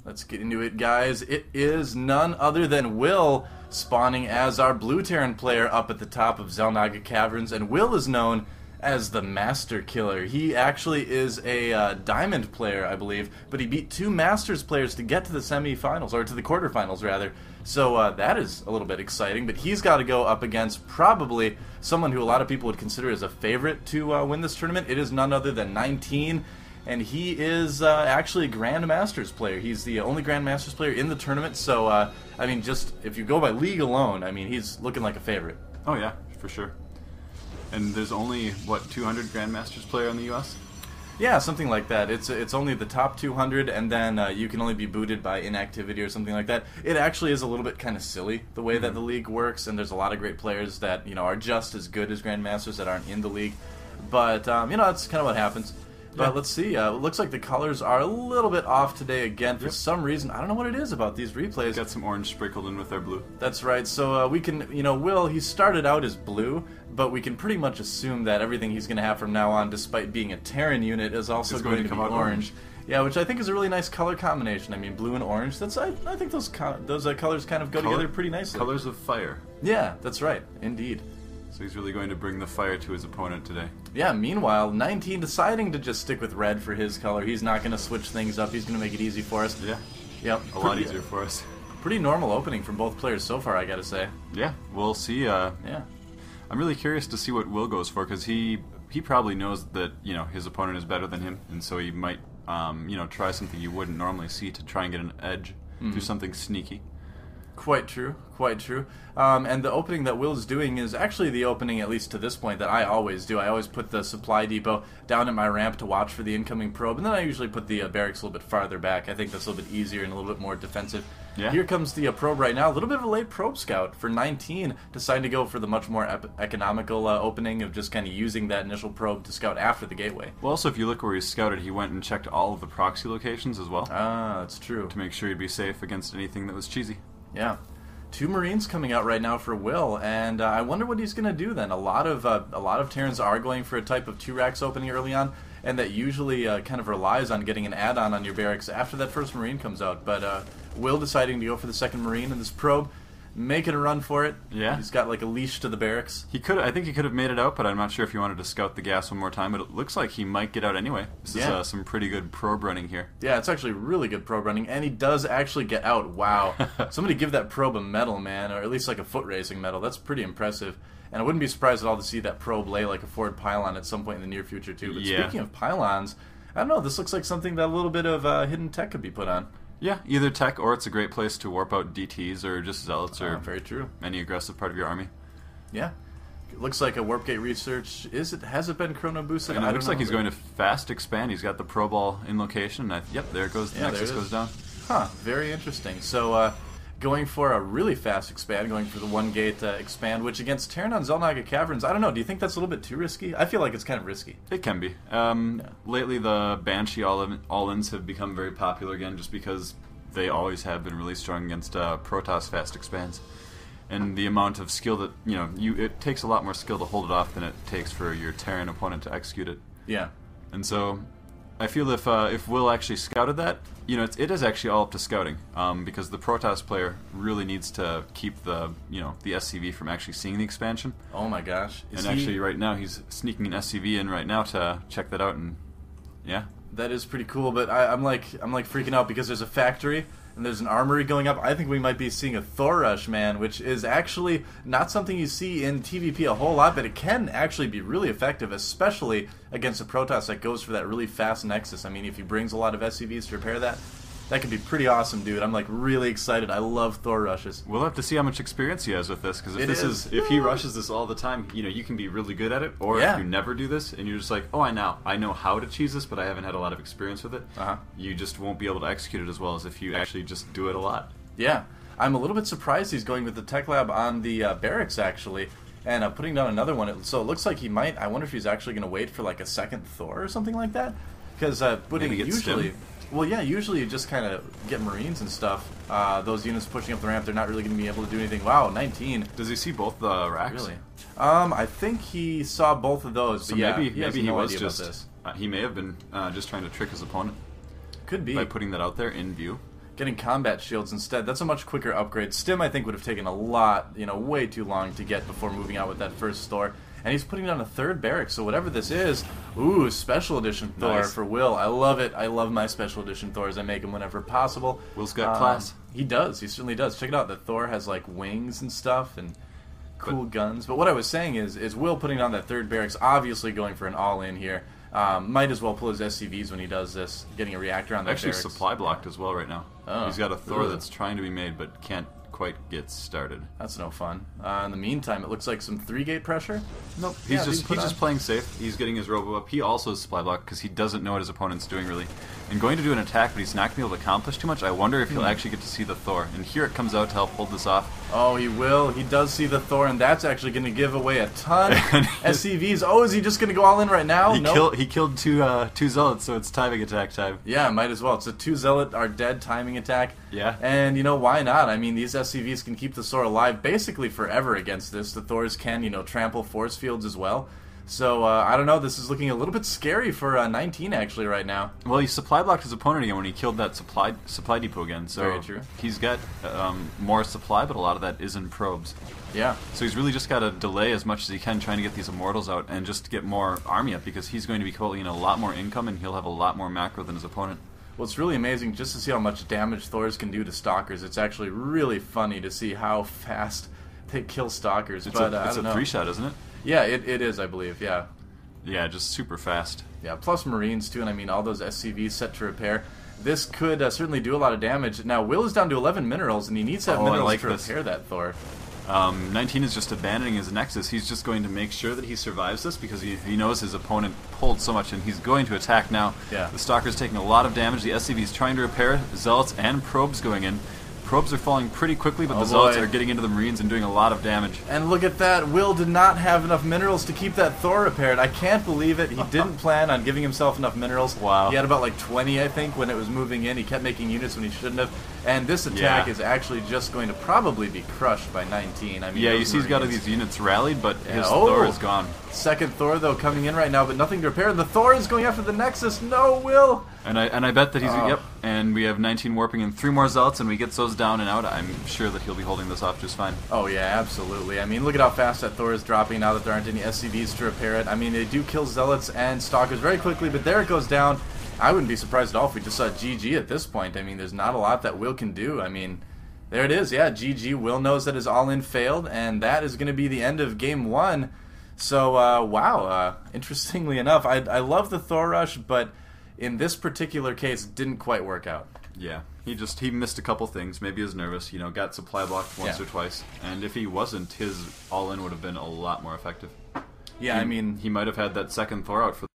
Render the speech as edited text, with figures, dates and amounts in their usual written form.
Let's get into it, guys. It is none other than Will spawning as our blue Terran player up at the top of Xel'Naga Caverns, and Will is known as the Master Killer. He actually is a Diamond player, I believe, but he beat two Masters players to get to the semifinals, or to the quarterfinals, rather. So that is a little bit exciting, but he's got to go up against probably someone who a lot of people would consider as a favorite to win this tournament. It is none other than 19, and he is actually a Grand Masters player. He's the only Grand Masters player in the tournament, so, I mean, just if you go by league alone, I mean, he's looking like a favorite. Oh yeah, for sure. And there's only, what, 200 Grandmasters player in the U.S.? Yeah, something like that. It's only the top 200, and then you can only be booted by inactivity or something like that. It actually is a little bit kind of silly, the way that the league works, and there's a lot of great players that, you know, are just as good as Grandmasters that aren't in the league. But, you know, that's kind of what happens. But let's see. It looks like the colors are a little bit off today again for some reason. I don't know what it is about these replays. Got some orange sprinkled in with our blue. That's right. So we can, you know, Will, he started out as blue, but we can pretty much assume that everything he's going to have from now on, despite being a Terran unit, is also going to be orange. Yeah, which I think is a really nice color combination. I mean, blue and orange. That's I think those colors kind of go together pretty nicely. Colors of fire. Yeah, that's right. Indeed. So he's really going to bring the fire to his opponent today. Yeah, meanwhile, 19 deciding to just stick with red for his color. He's not going to switch things up. He's going to make it easy for us. Yeah. Yep. A lot easier for us. Pretty normal opening from both players so far, I gotta say. Yeah, we'll see. Yeah. I'm really curious to see what Will goes for, because he probably knows that, you know, his opponent is better than him, and so he might, you know, try something you wouldn't normally see to try and get an edge, do something sneaky. Quite true, quite true. And the opening that Will's doing is actually the opening, at least to this point, that I always do. I always put the supply depot down at my ramp to watch for the incoming probe, and then I usually put the barracks a little bit farther back. I think that's a little bit easier and a little bit more defensive. Yeah. Here comes the probe right now. A little bit of a late probe scout for 19, deciding to go for the much more economical opening of just kind of using that initial probe to scout after the gateway. Well, also, if you look where he scouted, he went and checked all of the proxy locations as well. Ah, that's true. To make sure he'd be safe against anything that was cheesy. Yeah. Two Marines coming out right now for Will, and I wonder what he's going to do then. A lot of Terrans are going for a type of 2 racks opening early on, and that usually kind of relies on getting an add-on on your barracks after that first Marine comes out. But Will deciding to go for the second Marine in this probe, making a run for it. Yeah. He's got like a leash to the barracks. I think he could have made it out, but I'm not sure if he wanted to scout the gas one more time, but it looks like he might get out anyway. This is some pretty good probe running here. Yeah, it's actually really good probe running, and he does actually get out. Wow. Somebody give that probe a medal, man, or at least like a foot racing medal. That's pretty impressive. And I wouldn't be surprised at all to see that probe lay like a forward pylon at some point in the near future, too. But speaking of pylons, I don't know, this looks like something that a little bit of hidden tech could be put on. Yeah, either tech, or it's a great place to warp out DTs or just zealots or very true. Any aggressive part of your army. Yeah. It looks like a warp gate research. Has it been chrono boosted? And it looks like he's going to fast expand. He's got the pro ball in location. Yep, there it goes. The Nexus goes down. Huh, very interesting. So, going for a really fast expand, going for the 1 gate expand, which against Terran on Xel'Naga Caverns, I don't know, do you think that's a little bit too risky? I feel like it's kind of risky. It can be. Lately the Banshee all-ins have become very popular again, just because they always have been really strong against Protoss fast expands. And the amount of skill that, you know, it takes a lot more skill to hold it off than it takes for your Terran opponent to execute it. Yeah. And so I feel if Will actually scouted that, you know, it is actually all up to scouting, because the Protoss player really needs to keep the SCV from actually seeing the expansion. Oh my gosh! Actually, right now he's sneaking an SCV in right now to check that out, and yeah, that is pretty cool. But I'm like freaking out because there's a factory and there's an armory going up. I think we might be seeing a Thor rush, man, which is actually not something you see in TVP a whole lot, but it can actually be really effective, especially against a Protoss that goes for that really fast Nexus. I mean, if he brings a lot of SCVs to repair that could be pretty awesome, dude. I'm like really excited. I love Thor rushes. We'll have to see how much experience he has with this, because if he rushes this all the time, you know, you can be really good at it, or if you never do this and you're just like, oh, I know how to cheese this, but I haven't had a lot of experience with it. You just won't be able to execute it as well as if you actually just do it a lot. Yeah, I'm a little bit surprised he's going with the tech lab on the barracks actually, and putting down another one. So it looks like he might. I wonder if he's actually going to wait for like a second Thor or something like that, because putting usually. Well, yeah, usually you just kind of get Marines and stuff. Those units pushing up the ramp, they're not really going to be able to do anything. Wow, 19. Does he see both the racks? Really? I think he saw both of those. So but yeah, maybe he was just. He may have been just trying to trick his opponent. Could be. By putting that out there in view. getting combat shields instead. That's a much quicker upgrade. Stim, I think, would have taken a lot, way too long to get before moving out with that first Thor. And he's putting down a third barrack, so whatever this is, ooh, special edition Thor for Will. I love it. I love my special edition Thors. I make them whenever possible. Will's got class. He does. He certainly does. Check it out. The Thor has like wings and stuff and cool guns. But what I was saying is Will putting down that third barracks, obviously going for an all-in here. Might as well pull his SCVs when he does this, getting a reactor on that Actually, barracks. supply blocked as well right now. Oh. He's got a Thor that's trying to be made but can't quite get started. That's no fun. In the meantime, it looks like some 3-gate pressure. Nope. He's just playing safe. He's getting his robo up. He also is supply blocked because he doesn't know what his opponent's doing really. And going to do an attack, but he's not going to be able to accomplish too much. I wonder if he'll actually get to see the Thor. And here it comes out to help hold this off. Oh, he will. He does see the Thor, and that's actually going to give away a ton. SCVs. Oh, is he just going to go all in right now? He killed two Zealots, so it's timing attack time. Yeah, might as well. It's a 2 Zealot are dead timing attack. Yeah. And, why not? I mean, these SCVs can keep the Thor alive basically forever against this. The Thors can, trample force fields as well. So, I don't know, this is looking a little bit scary for 19 actually right now. Well, he supply blocked his opponent again when he killed that supply depot again. So very true. He's got more supply, but a lot of that is in probes. Yeah. So he's really just got to delay as much as he can trying to get these Immortals out and just get more army up because he's going to be calling a lot more income and he'll have a lot more macro than his opponent. Well, it's really amazing just to see how much damage Thors can do to Stalkers. It's actually really funny to see how fast they kill Stalkers. It's a 3-shot, isn't it? Yeah, it is, I believe, yeah. Yeah, just super fast. Yeah, plus Marines, too, and I mean, all those SCVs set to repair. This could certainly do a lot of damage. Now, Will is down to 11 minerals, and he needs to have minerals to repair that Thor. 19 is just abandoning his Nexus. He's just going to make sure that he survives this because he knows his opponent pulled so much, and he's going to attack now. Yeah. The Stalker's taking a lot of damage. The SCV is trying to repair it. Zealots and Probes going in. Probes are falling pretty quickly, but the Zealots are getting into the Marines and doing a lot of damage. And look at that. Will did not have enough minerals to keep that Thor repaired. I can't believe it. He didn't plan on giving himself enough minerals. Wow. He had about like 20, I think, when it was moving in. He kept making units when he shouldn't have. And this attack is actually just going to probably be crushed by 19. I mean, yeah, you see he's got these units rallied, but his Thor is gone. Second Thor, though, coming in right now, but nothing to repair. And the Thor is going after the Nexus. No, Will! And I bet that he's... Yep, and we have 19 warping and 3 more Zealots, and we get those down and out. I'm sure that he'll be holding this off just fine. Oh, yeah, absolutely. I mean, look at how fast that Thor is dropping now that there aren't any SCVs to repair it. I mean, they do kill Zealots and Stalkers very quickly, but there it goes down. I wouldn't be surprised at all if we just saw GG at this point. I mean, there's not a lot that Will can do. I mean, there it is. Yeah, GG. Will knows that his all-in failed, and that is going to be the end of Game 1. So, wow. Interestingly enough, I love the Thor rush, but in this particular case, didn't quite work out. Yeah, he missed a couple things. Maybe he was nervous, got supply blocked once or twice. And if he wasn't, his all-in would have been a lot more effective. Yeah, I mean... He might have had that second Thor out for